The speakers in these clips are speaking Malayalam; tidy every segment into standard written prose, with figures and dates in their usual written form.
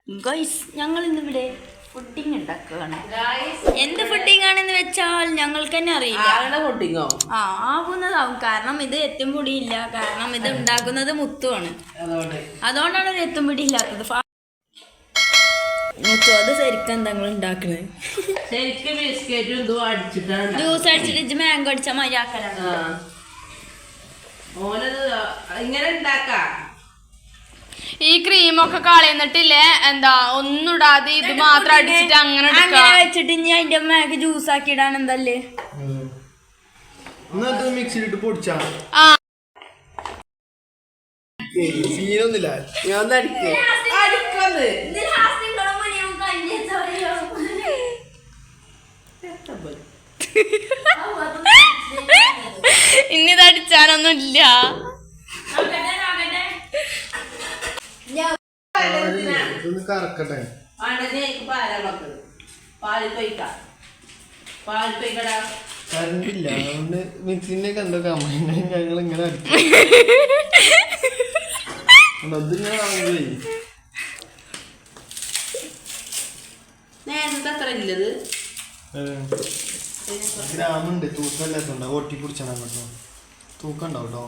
ഗൈസ് ഞങ്ങൾ ഇന്നിവിടെ ഫുഡിങ് ഉണ്ടാക്കുകയാണ്. എന്ത് ഫുഡിങ് ആണെന്ന് വെച്ചാൽ ഞങ്ങൾക്ക് തന്നെ അറിയില്ല. ആവുന്നതാവും, കാരണം ഇത് എത്തും പൊടിയില്ല, കാരണം ഇത് ഉണ്ടാക്കുന്നത് മുത്തുവാണ്, അതുകൊണ്ടാണ് ഒരു എത്തും പൊടി ഇല്ലാത്തത്. മുത്തു അത് ശരിക്കും എന്താ നിങ്ങൾ ഉണ്ടാക്കുന്നത്? ജ്യൂസ് അടിച്ചിട്ട് മാംഗോ അടിച്ച മാതിരി ആക്കലാണ്. ഈ ക്രീമൊക്കെ കളയുന്നിട്ടില്ലേ, എന്താ ഒന്നും ഇടാതെ ഇത് മാത്രം അടിച്ചിട്ട് അങ്ങനെ വെച്ചിട്ട് ഇനി അതിന്റെ മാഗ് ജ്യൂസ് ആക്കി ഇടാൻ എന്തല്ലേ മിക്സിയിലിട്ട് പൊടിച്ചാ സീനൊന്നുമില്ല. ഞാൻ ഇനി ഇത് അടിച്ചാനൊന്നും ഇല്ല. കറക്കട്ടെ. കറണ്ടില്ല, അതുകൊണ്ട് മിക്സിന്റെ ഒക്കെ എന്തോ കംപ്ലൈന്റ് ഞങ്ങൾ ഇങ്ങനെ അടിക്കും. അത് ഞാൻ വാങ്ങുകയെ ഗ്രാമുണ്ട്, തൂക്കല്ലാത്തോണ്ട ഓട്ടി പിടിച്ചാൽ കേട്ടോ. തൂക്കം ഉണ്ടാവും കേട്ടോ.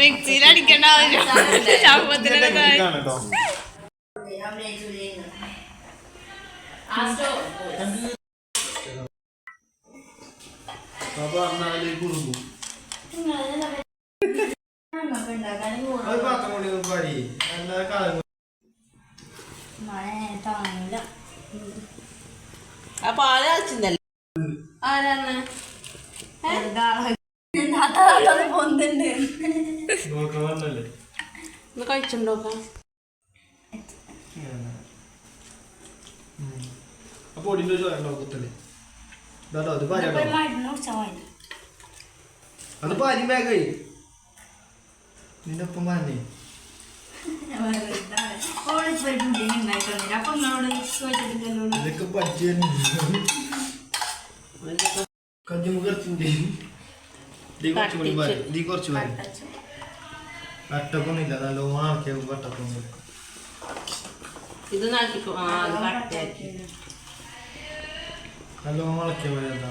മിക്സിയിൽ അടിക്കേണ്ട പാല് കളിച്ചിരുന്നല്ലേ ആരാണ് കഴിച്ചിട്ടുണ്ടോക്കാം. അത് പാരി ബാഗായി നിന്നൊപ്പം പറഞ്ഞേ. ഇതൊക്കെ പഠിച്ചു കഞ്ഞുമുഖർച്ചിന്റെ കുറച്ച് കട്ടക്കൊന്നുമില്ല, നല്ലോണം ആക്കിയ കട്ടക്കൊന്നും. ഇത് നല്ലോണം ഇളക്കിയ പോലെ എന്താ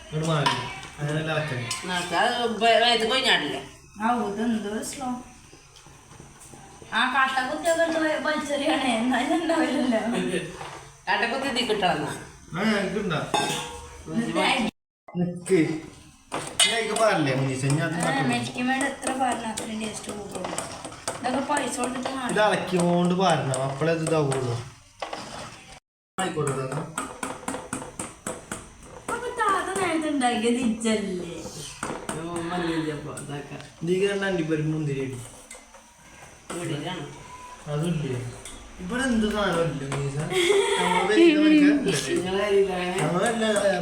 ഇങ്ങോട്ട് മാറി അങ്ങനെ ഇളക്കണേ. കൊഞ്ഞാടില്ല. കട്ടക്കുത്തി ഇത് കിട്ടണം. നിക്ക് പറഞ്ഞില്ലേ ഇത് ഇളക്കിയോണ്ട് പാരണം, അപ്പളേ ഇത് ഇതാവുള്ളൂ. ആയിക്കോട്ടെ. അണ്ടിപ്പരിപ്പ് മുന്തിരി അതില്ലേ ഇവിടെ എന്ത് സാധനമില്ല.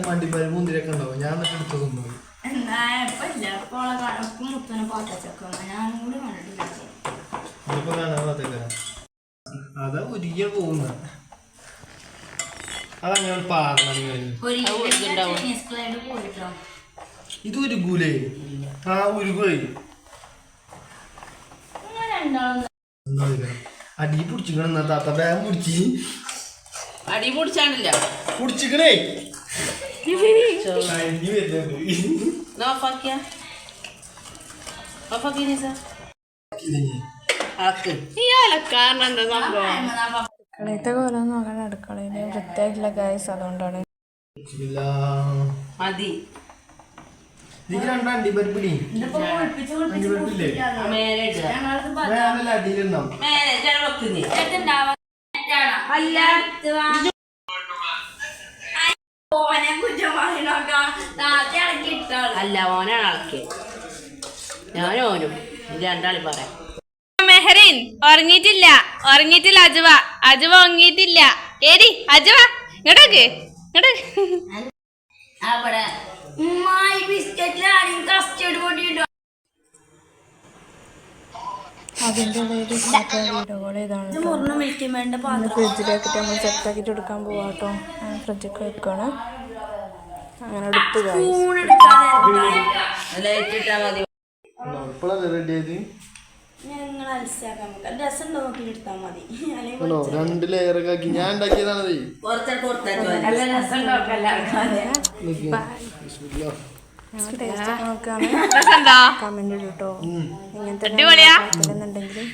മണ്ടിപ്പരിപ്പ് മുന്തിരിയൊക്കെ ഉണ്ടാവും, ഞാൻ എന്നിട്ട് എടുത്ത് തിന്നു. അതാ ഒരിക്കൽ പോകുന്ന അതങ്ങനെ പാർന്ന ഇത് ഉരുകൂലേ? ആ ഉരുകുവേ. അടി പിടിച്ചിക്കണ താത്ത ബാഗ് പിടിച്ച് അടി പിടിച്ചാണില്ല പിടിച്ചിക്കണേ. അടുക്കളത്തെ കോലം നോക്കാൻ അടുക്കളയില് വൃത്തിയായിട്ടില്ല ഗൈസ്, അതുകൊണ്ടാണ്. മതി അണ്ടിപ്പരിപ്പിടി അടിയിലുണ്ടാവും. അല്ല ഓനാണ് ഇളക്കിയത്, ഞാനോനും രണ്ടാളി പറയാം. മെഹറിൻ ഉറങ്ങിയിട്ടില്ല, ഉറങ്ങിയിട്ടില്ല. അജുവ അജുവ ഉറങ്ങിയിട്ടില്ല. ഏടി അജുവ ഇങ്ങോട്ടേക്ക് ഇങ്ങോട്ട്. അതിൻ്റെ വീഡിയോകൾ ഇതാണ്. ഫ്രിഡ്ജിലാക്കിയിട്ട് നമ്മൾ സെറ്റാക്കിയിട്ട് എടുക്കാൻ പോവാം കേട്ടോ. ഫ്രിഡ്ജിൽ വെക്കുകയാണ്. അങ്ങനെ എടുത്തു guys. സ്പൂൺ എടുക്കാതെ ലൈറ്റ് ഇട്ടാ മതി. ഇപ്പോഴല്ലേ റെഡി ആയത്? ഞങ്ങൾ അലസാക്കാൻ നോക്കാം. രസം നോക്കി എടുത്താൽ മതി. അല്ലെങ്കിൽ ആണോ? 2 ലെയറൊക്കെ ആക്കി ഞാൻ ഉണ്ടാക്കിയതാണത്. നല്ല രസം ഉണ്ടാക്കല്ല. ഞങ്ങൾ ടേസ്റ്റ് ഒക്കെ നോക്കുകയാണ്. രസമുണ്ടോ? കമന്റ് ഇട്ടോ. ഇങ്ങനത്തെ അടിപൊളിയാ? എന്നുണ്ടെങ്കിൽ